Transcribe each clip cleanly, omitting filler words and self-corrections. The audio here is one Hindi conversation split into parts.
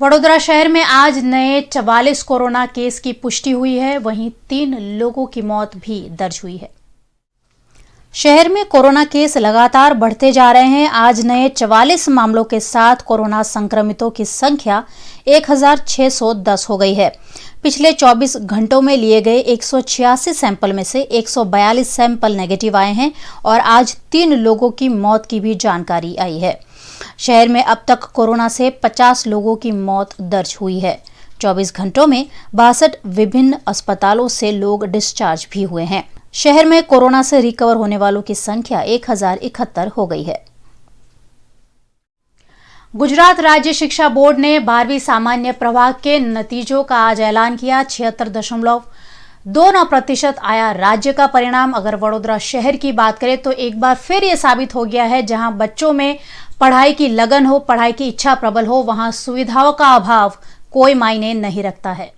वडोदरा शहर में आज नए 44 कोरोना केस की पुष्टि हुई है, वहीं 3 लोगों की मौत भी दर्ज हुई है। शहर में कोरोना केस लगातार बढ़ते जा रहे हैं। आज नए 44 मामलों के साथ कोरोना संक्रमितों की संख्या 1610 हो गई है। पिछले 24 घंटों में लिए गए 186 सैंपल में से 142 सैंपल नेगेटिव आए हैं और आज 3 लोगों की मौत की भी जानकारी आई है। शहर में अब तक कोरोना से 50 लोगों की मौत दर्ज हुई है। 24 घंटों में 62 विभिन्न अस्पतालों से लोग डिस्चार्ज भी हुए हैं। शहर में कोरोना से रिकवर होने वालों की संख्या 1071 हो गई है। गुजरात राज्य शिक्षा बोर्ड ने 12वीं सामान्य प्रवाह के नतीजों का आज ऐलान किया। 76.29% आया राज्य का परिणाम। अगर वडोदरा शहर की बात करें तो एक बार फिर ये साबित हो गया है, जहां बच्चों में पढ़ाई की लगन हो, पढ़ाई की इच्छा प्रबल हो, वहां सुविधाओं का अभाव कोई मायने नहीं रखता है।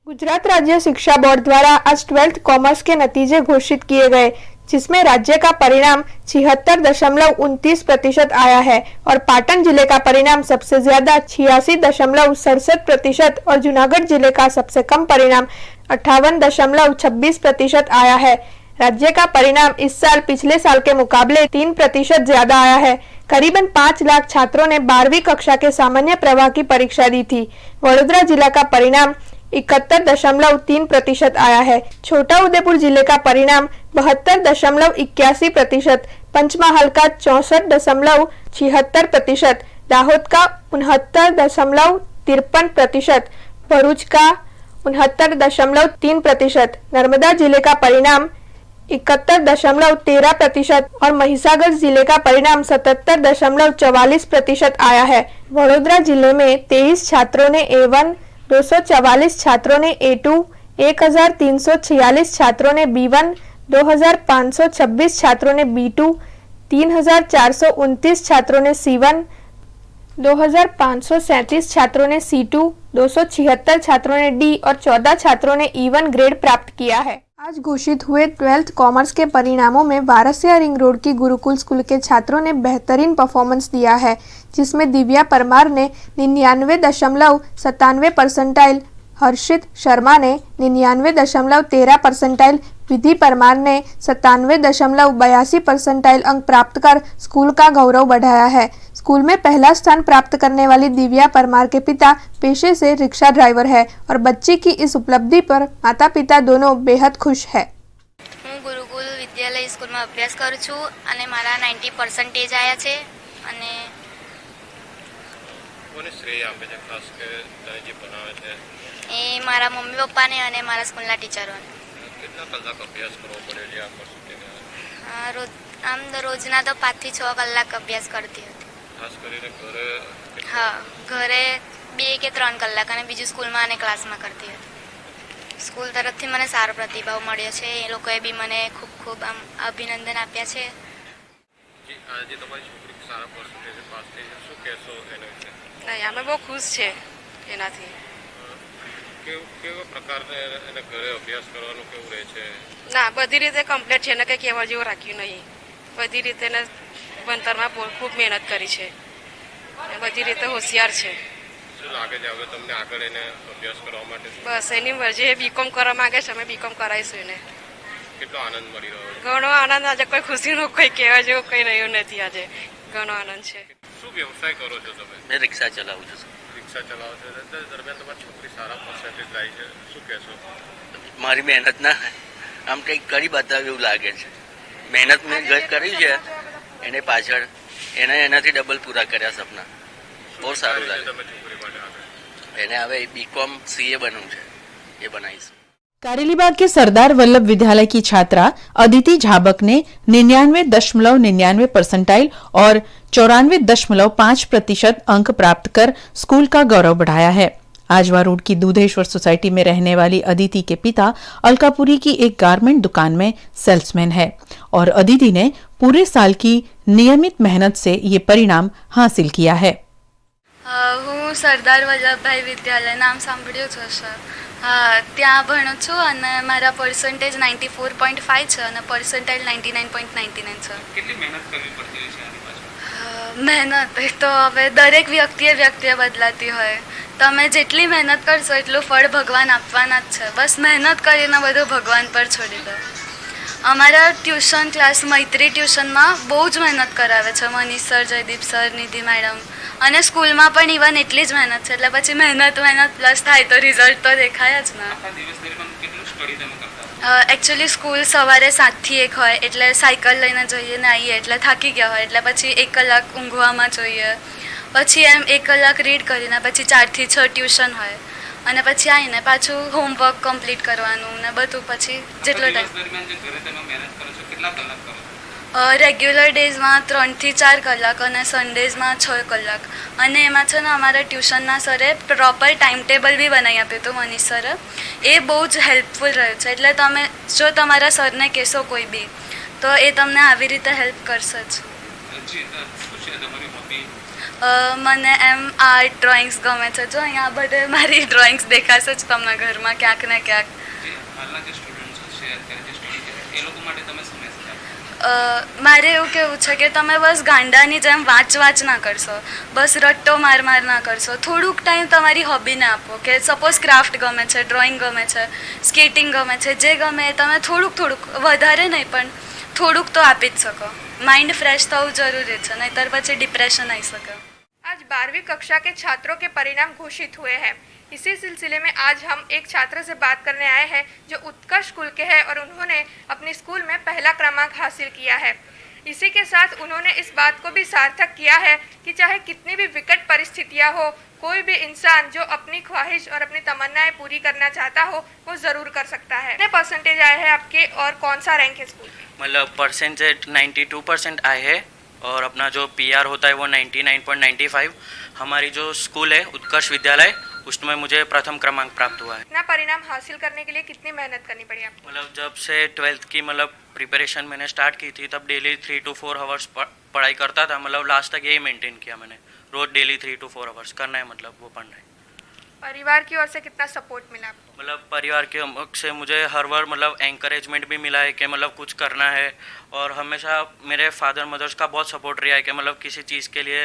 गुजरात राज्य शिक्षा बोर्ड द्वारा आज 12th कॉमर्स के नतीजे घोषित किए गए, जिसमें राज्य का परिणाम 76.29% आया है और पाटन जिले का परिणाम सबसे ज्यादा 86.67% और जूनागढ़ जिले का सबसे कम परिणाम 58.26% आया है। राज्य का परिणाम इस साल पिछले साल के मुकाबले 3% ज्यादा आया है। करीबन 5 लाख छात्रों ने 12वीं कक्षा के सामान्य प्रवाह की परीक्षा दी थी। वडोदरा जिला का परिणाम 71.3% आया है। छोटा उदेपुर जिले का परिणाम 72.81%, पंचमहाल का 64.76%, दाहोद का 69.53%, भरूच का 69.3%, नर्मदा जिले का परिणाम 71.13% और महिसागर जिले का परिणाम 77.44% आया है। वडोदरा जिले में 23 छात्रों ने A1, 244 छात्रों ने A2, 1346 छात्रों ने B1, 2526 छात्रों ने B2, 3429 छात्रों ने C1, 2537 छात्रों ने C2, 276 छात्रों ने D और 14 छात्रों ने E1 ग्रेड प्राप्त किया है। आज घोषित हुए 12th कॉमर्स के परिणामों में वारसिया रिंग रोड की गुरुकुल स्कूल के छात्रों ने बेहतरीन परफॉर्मेंस दिया है, जिसमें दिव्या परमार ने 99.97 परसेंटाइल, हर्षित शर्मा ने 99.13 परसेंटाइल, विधि परमार ने 97.82 परसेंटाइल अंक प्राप्त कर स्कूल का गौरव बढ़ाया है। स्कूल में पहला स्थान प्राप्त करने वाली दिव्या परमार के पिता पेशे से रिक्शा ड्राइवर है और बच्ची की इस उपलब्धि पर माता पिता दोनों बेहद खुश है। હું ગુરુકુલ વિદ્યાલય સ્કૂલમાં અભ્યાસ કરું છું અને મારા 90% આયા છે અને કોને શ્રેય આપે છે ખાસ કે તમે જે બનાવે છે એ મારા મમ્મી પપ્પાને અને મારા સ્કૂલના ટીચરોને। કેટલા કલાક અભ્યાસ કરવો પડે છે આ પરસેન્ટેજ? આમ રોજના તો 5 થી 6 કલાક અભ્યાસ કરતી હતી। ખાસ કરીને ઘરે? હા, ઘરે 2 કે 3 કલાક અને બીજું સ્કૂલમાં અને ક્લાસમાં કરતી હતી। સ્કૂલ તરફથી મને સારો પ્રતિભાવ મળ્યો છે। એ લોકોએ બી મને ખૂબ ખૂબ આમ અભિનંદન આપ્યા છે। આજે તમારી છોકરી સારા પરસેન્ટેજ પાસ થઈ છે, શું કહેશો એના વિશે? નહીં, અમે બહુ ખુશ છે એનાથી। કેવા પ્રકારને એને ઘરે અભ્યાસ કરવાનું કેવું રહે છે? ના, બધી રીતે કમ્પ્લીટ છે, એને કંઈ કહેવા જેવું રાખ્યું નહીં। બધી રીતે એને ભણતરમાં ખૂબ મહેનત કરી છે, બધી રીતે હોશિયાર છે। શું લાગે છે હવે તમને આગળ એને અભ્યાસ કરવા માટે? બસ એની મરજી, એ બીકોમ કરવા માંગે છે, અમે બીકોમ કરાવીશું એને। કેટલો આનંદ મળી રહ્યો છે? ઘણો આનંદ। આજે કોઈ ખુશીનું કોઈ કહેવા જેવું કંઈ રહ્યું નથી। આજે ઘણો આનંદ છે। શું વ્યવસાય કરો છો તમે? मैं रिक्शा चलाऊँ છું। રિક્ષા ચલાવો છો, તે દરમિયાન તમારી છોકરી સારા પરસેન્ટેજ લાવી છે, શું કહેશો? મારી મહેનત ના આમ કંઈક કરી બતાવ્યું એવું લાગે છે। મહેનત મેં કરી છે એને પાછળ, એને એનાથી ડબલ પૂરા કર્યા સપના। બહુ સારું લાગે। તમે છોકરી માટે આગળ એને હવે BCom CA બનવું છે, એ બનાવીશું। कारेलीबाग के सरदार वल्लभ विद्यालय की छात्रा अदिति झाबक ने 99.99 परसेंटाइल और 94.5% अंक प्राप्त कर स्कूल का गौरव बढ़ाया है। आजवा रोड की दूधेश्वर सोसाइटी में रहने वाली अदिति के पिता अलकापुरी की एक गारमेंट दुकान में सेल्समैन है और अदिति ने पूरे साल की नियमित मेहनत से ये परिणाम हासिल किया है। હું સરદાર વલ્લભભાઈ વિદ્યાલય નામ સાંભળ્યું છે સર। ત્યાં ભણું છું અને મારા પર્સન્ટેજ 94.5 છે અને પર્સન્ટાઇલ 99.99 છે। કેટલી મહેનત કરવી પડતી હોય છે આની પાછળ? મહેનત એ તો હવે દરેક વ્યક્તિએ બદલાતી હોય. તમે જેટલી મહેનત કરશો એટલું ફળ ભગવાન આપવાના જ છે. બસ મહેનત કરીને બધું ભગવાન પર છોડી દો. અમારા ટ્યુશન ક્લાસ મૈત્રી ટ્યુશનમાં બહુ જ મહેનત કરાવે છે મનીષ સર, જયદીપ સર, નિધિ મેડમ. અને સ્કૂલમાં પણ ઇવન એટલી જ મહેનત છે. એટલે પછી મહેનત પ્લસ થાય તો રિઝલ્ટ તો દેખાય જ ને. આખા દિવસ દરમિયાન કેટલું સ્ટડી તમે કરતા? એકચ્યુઅલી સ્કૂલ સવારે 7 થી 1 હોય એટલે સાયકલ લઈને જઈએ ને આવીએ એટલે થાકી ગયા હોય એટલે પછી 1 કલાક ઊંઘવામાં જોઈએ. પછી એમ 1 કલાક રીડ કરીને પછી 4 થી 6 ટ્યુશન હોય અને પછી આવીને પાછું હોમવર્ક કમ્પ્લીટ કરવાનું ને બધું. પછી જેટલો દિવસ ટાઈમ દરમિયાન જે ઘરે તમે મહેનત કરો છો કેટલા કલાક કરો છો? રેગ્યુલર ડેઝમાં 3 થી 4 કલાક અને સન્ડેઝમાં 6 કલાક. અને એમાં છે ને અમારા ટ્યુશનના સરે પ્રોપર ટાઈમ ટેબલ બી બનાવી આપ્યું હતું મનીષ સરે. એ બહુ જ હેલ્પફુલ રહ્યું છે. એટલે તમે જો તમારા સરને કહેશો કોઈ બી તો એ તમને આવી રીતે હેલ્પ કરશે જ. શું છે તમારી હોબી? મને એમ આર્ટ ડ્રોઈંગ્સ ગમે છે. જો અહીંયા બધે મારી ડ્રોઈંગ્સ દેખાશે જ તમને ઘરમાં ક્યાંક ને ક્યાંક. જે હાલના જે સ્ટુડન્ટ્સ છે અત્યારે જે સ્ટડી કરે એ લોકો માટે તમે શું મેસેજ આપો? મારે એવું કહેવું છે કે તમે બસ ગાંડાની જેમ વાંચ ના કરશો. બસ રટ્ટો માર ના કરશો. થોડુંક ટાઈમ તમારી હોબીને આપો. કે સપોઝ ક્રાફ્ટ ગમે છે, ડ્રોઈંગ ગમે છે, સ્કેટિંગ ગમે છે, જે ગમે એ તમે થોડુંક વધારે નહીં પણ થોડુંક તો આપી જ શકો. माइंड फ्रेश થવું જરૂરી છે, નહીંતર પછી डिप्रेशन आई सके. आज 12वीं कक्षा के छात्रों के परिणाम घोषित हुए हैं. इसी सिलसिले में आज हम एक छात्र से बात करने आए हैं जो उत्कर्ष स्कूल के हैं और उन्होंने अपने स्कूल में पहला क्रमांक हासिल किया है. इसी के साथ उन्होंने इस बात को भी सार्थक किया है कि चाहे कितनी भी विकट परिस्थितियां हो, कोई भी इंसान जो अपनी ख्वाहिश और अपनी तमन्नाएं पूरी करना चाहता हो वो ज़रूर कर सकता है. कितने परसेंटेज आए हैं आपके और कौन सा रैंक है स्कूल में? मतलब परसेंटेज 92% आए हैं और अपना जो PR होता है वो 99.95. हमारी जो स्कूल है उत्कर्ष विद्यालय उसमें मुझे प्रथम क्रमांक प्राप्त हुआ है. इतना परिणाम हासिल करने के लिए कितनी मेहनत करनी पड़ी आपको? मतलब जब से 12th की मतलब प्रिपरेशन मैंने स्टार्ट की थी तब डेली 3 to 4 आवर्स पढ़ाई करता था. मतलब लास्ट तक यही मेंटेन किया मैंने. रोज डेली 3 to 4 आवर्स करना है, मतलब वो पढ़ना है. परिवार की ओर से कितना सपोर्ट मिला आपको? मतलब परिवार के से मुझे हर बार मतलब एंकरेजमेंट भी मिला है कि मतलब कुछ करना है. और हमेशा मेरे फादर मदर्स का बहुत सपोर्ट रहा है कि मतलब किसी चीज़ के लिए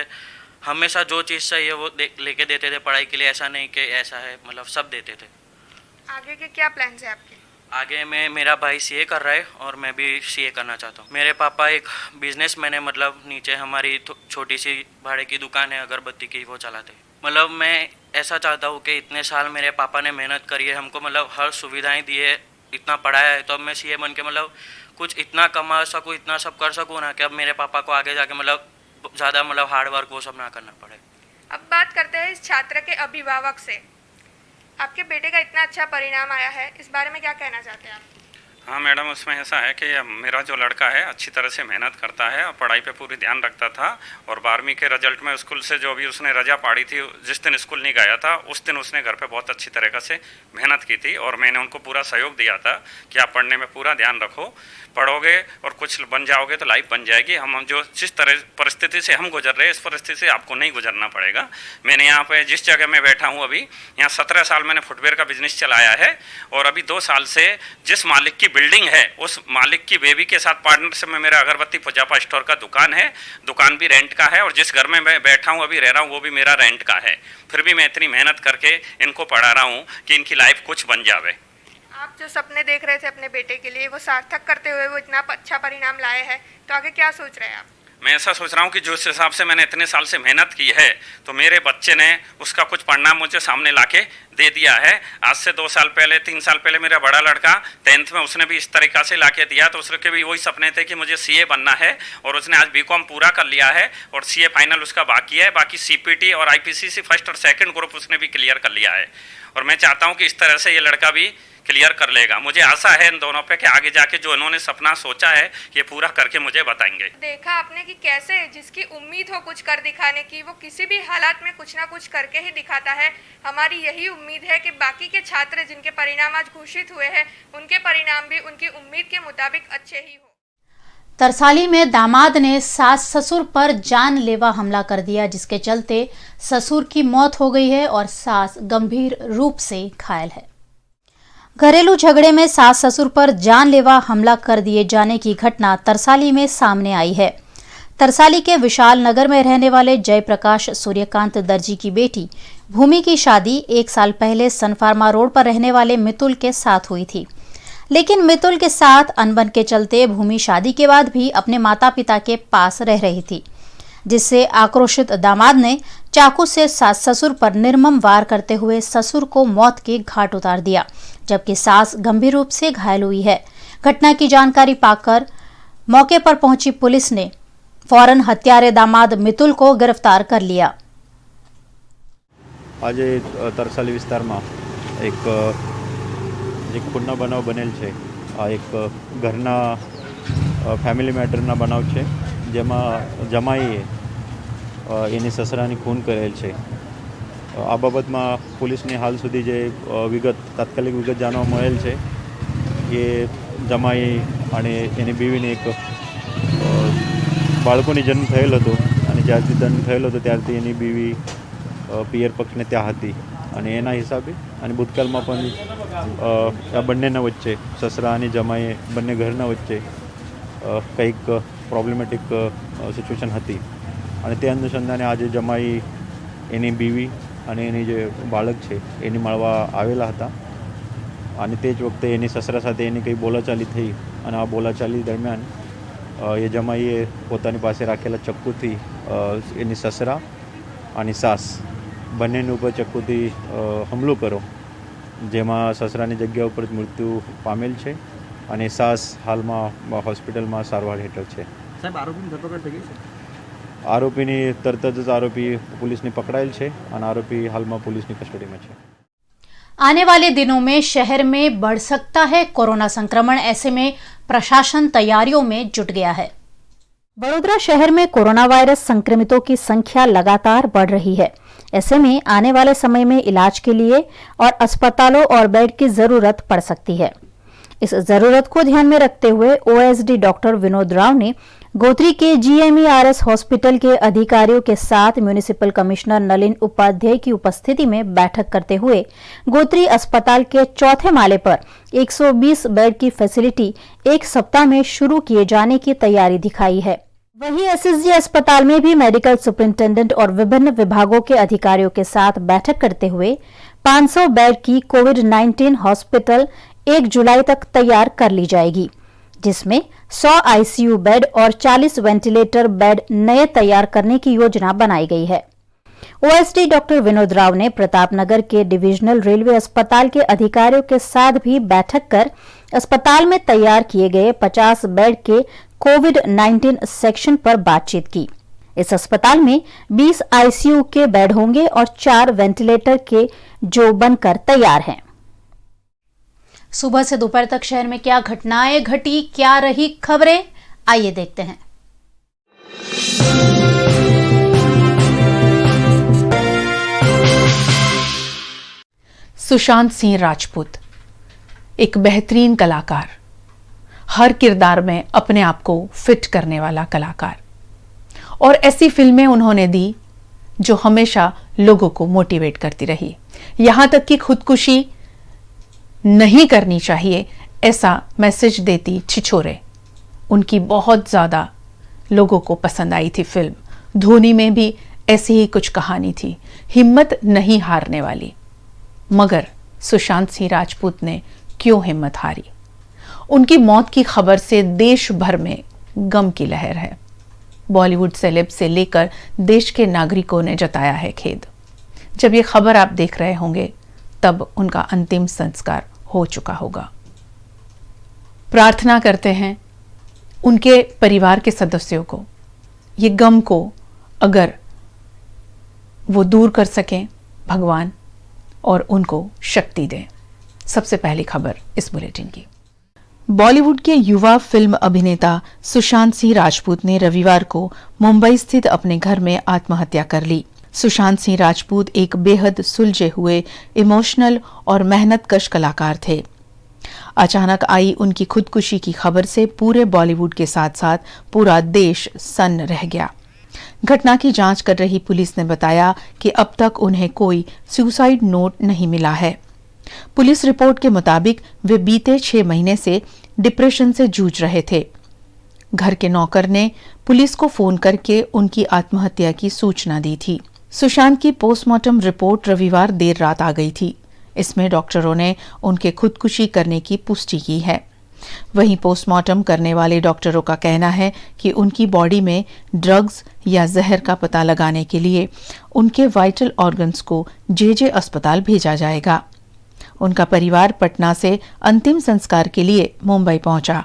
हमेशा जो चीज़ चाहिए वो लेके देते थे पढ़ाई के लिए. ऐसा नहीं कि ऐसा है, मतलब सब देते थे. आगे के क्या प्लान्स है आपके? आगे में मेरा भाई CA कर रहा है और मैं भी CA करना चाहता हूँ. मेरे पापा एक बिजनेसमैन है, मतलब नीचे हमारी छोटी सी भाड़े की दुकान है अगरबत्ती की, वो चलाते हैं. मतलब मैं ऐसा चाहता हूँ कि इतने साल मेरे पापा ने मेहनत करी है, हमको मतलब हर सुविधाएं दी है, इतना पढ़ाया है, तो अब मैं CA बन के मतलब कुछ इतना कमा सकूँ, इतना सब कर सकूँ ना कि अब मेरे पापा को आगे जाके मतलब ज़्यादा मतलब हार्ड वर्क वो सब ना करना पड़े. अब बात करते हैं इस छात्र के अभिभावक से. आपके बेटे का इतना अच्छा परिणाम आया है, इस बारे में क्या कहना चाहते हैं आप? हाँ मैडम, उसमें ऐसा है कि मेरा जो लड़का है अच्छी तरह से मेहनत करता है और पढ़ाई पे पूरी ध्यान रखता था. और 12वीं के रिजल्ट में स्कूल से जो भी उसने रजा पाड़ी थी, जिस दिन स्कूल नहीं गया था उस दिन उसने घर पे बहुत अच्छी तरीक़ा से मेहनत की थी. और मैंने उनको पूरा सहयोग दिया था कि आप पढ़ने में पूरा ध्यान रखो, पढ़ोगे और कुछ बन जाओगे तो लाइफ बन जाएगी. हम जो जिस तरह परिस्थिति से हम गुजर रहे हैं इस परिस्थिति से आपको नहीं गुजरना पड़ेगा. मैंने यहाँ पे जिस जगह में बैठा हूँ अभी, यहाँ 17 साल मैंने फुटवेयर का बिजनेस चलाया है. और अभी 2 साल से जिस मालिक की बिल्डिंग है उस मालिक की बेबी के साथ पार्टनरशिप में मेरा अगरबत्ती पुजापा स्टोर का दुकान है. दुकान भी रेंट का है और जिस घर में मैं बैठा हूँ अभी रह रहा हूँ वो भी मेरा रेंट का है. फिर भी मैं इतनी मेहनत करके इनको पढ़ा रहा हूँ कि इनकी लाइफ कुछ बन जावे. आप जो सपने देख रहे थे अपने बेटे के लिए वो सार्थक करते हुए वो इतना अच्छा परिणाम लाए हैं, तो आगे क्या सोच रहे हैं आप? मैं ऐसा सोच रहा हूँ कि जिस हिसाब से मैंने इतने साल से मेहनत की है तो मेरे बच्चे ने उसका कुछ परिणाम मुझे सामने लाके दे दिया है. आज से 2 साल पहले 3 साल पहले मेरा बड़ा लड़का 10th में उसने भी इस तरीक़ा से लाके दिया, तो उसके भी वही सपने थे कि मुझे CA बनना है. और उसने आज BCom पूरा कर लिया है और CA फाइनल उसका बाकी है. बाकी CPT और IPCC फर्स्ट और सेकंड ग्रुप उसने भी क्लियर कर लिया है. और मैं चाहता हूँ कि इस तरह से ये लड़का भी क्लियर कर लेगा. मुझे आशा है इन दोनों पे कि आगे जाके जो इन्होंने सपना सोचा है ये पूरा करके मुझे बताएंगे. देखा आपने कि कैसे जिसकी उम्मीद हो कुछ कर दिखाने की वो किसी भी हालात में कुछ ना कुछ करके ही दिखाता है. हमारी यही उम्मीद है कि बाकी के छात्र जिनके परिणाम आज घोषित हुए हैं उनके परिणाम भी उनकी उम्मीद के मुताबिक अच्छे ही हो. तरसाली में दामाद ने सास ससुर पर जानलेवा हमला कर दिया, जिसके चलते ससुर की मौत हो गई है और सास गंभीर रूप से घायल है. घरेलू झगड़े में सास ससुर पर जानलेवा हमला कर दिए जाने की घटना तरसाली में सामने आई है. तरसाली के विशाल नगर में रहने वाले जयप्रकाश सूर्यकांत दर्जी की बेटी भूमि की शादी 1 साल पहले सनफार्मा रोड पर रहने वाले मितुल के साथ हुई थी। लेकिन मितुल के साथ अनबन के चलते भूमि शादी के बाद भी अपने माता पिता के पास रह रही थी, जिससे आक्रोशित दामाद ने चाकू से सास ससुर पर निर्मम वार करते हुए ससुर को मौत के घाट उतार दिया, जबकि सास गंभीर रूप से घायल हुई है। घटना की जानकारी पाकर मौके पर पहुंची पुलिस ने फौरन हत्यारे दामाद मितुल को गिरफ्तार कर लिया। आज तरसाली विस्ताરમાં એક પુનઃ બનાવ બનેલ છે। આ એક ઘરના ફેમિલી મેટરના બનાવ છે, જેમાં જમાઈએ એની સસરાની ખૂન કરેલ છે। આ બાબતમાં પોલીસની હાલ સુધી જે તાત્કાલિક વિગત જાણવા મળેલ છે એ જમાઈ અને એની બીવીને એક બાળકોની જન્મ થયેલ હતો અને જ્યારથી જન્મ થયેલ હતો ત્યારથી એની બીવી પિયર પક્ષને ત્યાં હતી અને એના હિસાબે અને ભૂતકાળમાં પણ આ બંનેના વચ્ચે સસરા અને જમાઈએ બંને ઘરના વચ્ચે કંઈક પ્રોબ્લેમેટિક સિચ્યુએશન હતી અને તે અનુસંધાને આજે જમાઈ એની બીવી અને એની જે બાળક છે એની મળવા આવેલા હતા અને તે જ વખતે એની સસરા સાથે એની કંઈ બોલાચાલી થઈ અને આ બોલાચાલી દરમિયાન એ જમાઈએ પોતાની પાસે રાખેલા ચક્કુથી એની સસરા અને સાસ બંનેની ઉપર ચક્કુથી હુમલો કર્યો, જેમાં સસરાની જગ્યા ઉપર મૃત્યુ પામેલ છે અને સાસ હાલમાં હોસ્પિટલમાં સારવાર હેઠળ છે। સાહેબ, આરોપીની ધરપકડ થઈ ગઈ છે? આરોપીની તરત જ આરોપી પોલીસને પકડાયેલ છે અને આરોપી હાલમાં પોલીસની કસ્ટડીમાં છે। आने वाले दिनों में शहर में बढ़ सकता है कोरोना संक्रमण, ऐसे में प्रशासन तैयारियों में जुट गया है। बड़ोदरा शहर में कोरोना वायरस संक्रमितों की संख्या लगातार बढ़ रही है। ऐसे में आने वाले समय में इलाज के लिए और अस्पतालों और बेड की जरूरत पड़ सकती है। इस जरूरत को ध्यान में रखते हुए ओएसडी डॉक्टर विनोद राव ने गोत्री के जीएमईआरएस हॉस्पिटल के अधिकारियों के साथ म्युनिसिपल कमिश्नर नलिन उपाध्याय की उपस्थिति में बैठक करते हुए गोत्री अस्पताल के 4थे माले पर 120 बेड की फैसिलिटी 1 सप्ताह में शुरू किए जाने की तैयारी दिखाई है। वहीं एसएसजी अस्पताल में भी मेडिकल सुपरिंटेंडेंट और विभिन्न विभागों के अधिकारियों के साथ बैठक करते हुए 500 बेड की कोविड-19 हॉस्पिटल 1 जुलाई तक तैयार कर ली जाएगी, जिसमें 100 आईसीयू बेड और 40 वेंटिलेटर बेड नए तैयार करने की योजना बनाई गई है। ओएसडी डॉक्टर विनोद राव ने प्रतापनगर के डिविजनल रेलवे अस्पताल के अधिकारियों के साथ भी बैठक कर अस्पताल में तैयार किए गए 50 बेड के कोविड-19 सेक्शन पर बातचीत की। इस अस्पताल में 20 आईसीयू के बेड होंगे और 4 वेंटिलेटर के जो बनकर तैयार हैं। सुबह से दोपहर तक शहर में क्या घटनाएं घटी, क्या रही खबरें, आइए देखते हैं। सुशांत सिंह राजपूत एक बेहतरीन कलाकार, हर किरदार में अपने आप को फिट करने वाला कलाकार, और ऐसी फिल्में उन्होंने दी जो हमेशा लोगों को मोटिवेट करती रही। यहां तक कि खुदकुशी नहीं करनी चाहिए ऐसा मैसेज देती छिछोरे उनकी बहुत ज्यादा लोगों को पसंद आई थी फिल्म। धोनी में भी ऐसी ही कुछ कहानी थी, हिम्मत नहीं हारने वाली। मगर सुशांत सिंह राजपूत ने क्यों हिम्मत हारी? उनकी मौत की खबर से देश भर में गम की लहर है। बॉलीवुड सेलेब से लेकर देश के नागरिकों ने जताया है खेद। जब ये खबर आप देख रहे होंगे तब उनका अंतिम संस्कार हो चुका होगा। प्रार्थना करते हैं उनके परिवार के सदस्यों को, ये गम को अगर वो दूर कर सकें भगवान, और उनको शक्ति दें। सबसे पहली खबर इस बुलेटिन की। बॉलीवुड के युवा फिल्म अभिनेता सुशांत सिंह राजपूत ने रविवार को मुंबई स्थित अपने घर में आत्महत्या कर ली। सुशांत सिंह राजपूत एक बेहद सुलझे हुए, इमोशनल और मेहनतकश कलाकार थे। अचानक आई उनकी खुदकुशी की खबर से पूरे बॉलीवुड के साथ साथ पूरा देश सन्न रह गया। घटना की जांच कर रही पुलिस ने बताया कि अब तक उन्हें कोई सुसाइड नोट नहीं मिला है। पुलिस रिपोर्ट के मुताबिक वे बीते 6 महीने से डिप्रेशन से जूझ रहे थे। घर के नौकर ने पुलिस को फोन करके उनकी आत्महत्या की सूचना दी थी। सुशांत की पोस्टमार्टम रिपोर्ट रविवार देर रात आ गई थी। इसमें डॉक्टरों ने उनके खुदकुशी करने की पुष्टि की है। वहीं पोस्टमार्टम करने वाले डॉक्टरों का कहना है कि उनकी बॉडी में ड्रग्स या जहर का पता लगाने के लिए उनके वाइटल ऑर्गन्स को जे अस्पताल भेजा जाएगा। उनका परिवार पटना से अंतिम संस्कार के लिए मुंबई पहुंचा।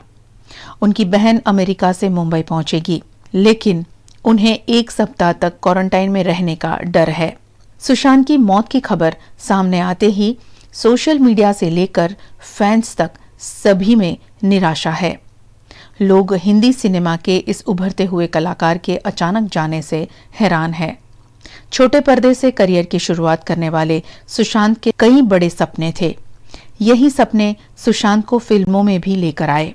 उनकी बहन अमेरिका से मुंबई पहुंचेगी, लेकिन उन्हें 1 सप्ताह तक क्वारंटाइन में रहने का डर है। सुशांत की मौत की खबर सामने आते ही सोशल मीडिया से लेकर फैंस तक सभी में निराशा है। लोग हिंदी सिनेमा के इस उभरते हुए कलाकार के अचानक जाने से हैरान हैं। छोटे पर्दे से करियर की शुरुआत करने वाले सुशांत के कई बड़े सपने थे। यही सपने सुशांत को फिल्मों में भी लेकर आए।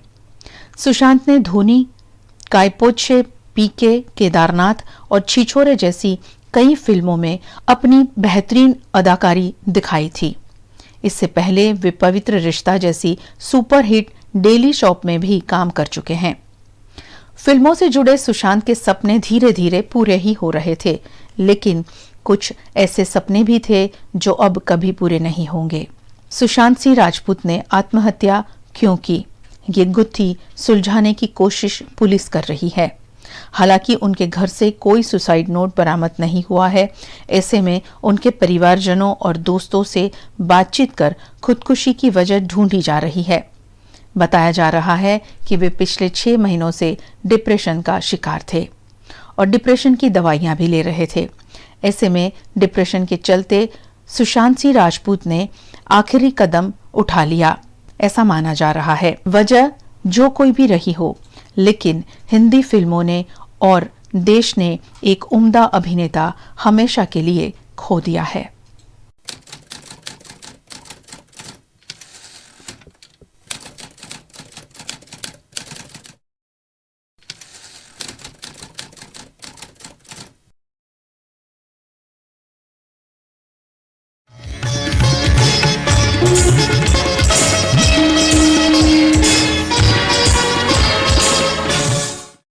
सुशांत ने धोनी, कायपोचे, पीके, केदारनाथ और छिछोरे जैसी कई फिल्मों में अपनी बेहतरीन अदाकारी दिखाई थी। इससे पहले वे पवित्र रिश्ता जैसी सुपरहिट डेली शॉप में भी काम कर चुके हैं। फिल्मों से जुड़े सुशांत के सपने धीरे धीरे पूरे ही हो रहे थे, लेकिन कुछ ऐसे सपने भी थे जो अब कभी पूरे नहीं होंगे। सुशांत सिंह राजपूत ने आत्महत्या क्यों की, ये गुत्थी सुलझाने की कोशिश पुलिस कर रही है। हालांकि उनके घर से कोई सुसाइड नोट बरामद नहीं हुआ है। ऐसे में उनके परिवारजनों और दोस्तों से बातचीत कर खुदकुशी की वजह ढूंढी जा रही है। बताया जा रहा है कि वे पिछले 6 महीनों से डिप्रेशन का शिकार थे और डिप्रेशन की दवाइयां भी ले रहे थे। ऐसे में डिप्रेशन के चलते सुशांत सिंह राजपूत ने आखिरी कदम उठा लिया, ऐसा माना जा रहा है। वजह जो कोई भी रही हो, लेकिन हिंदी फिल्मों ने और देश ने एक उम्दा अभिनेता हमेशा के लिए खो दिया है।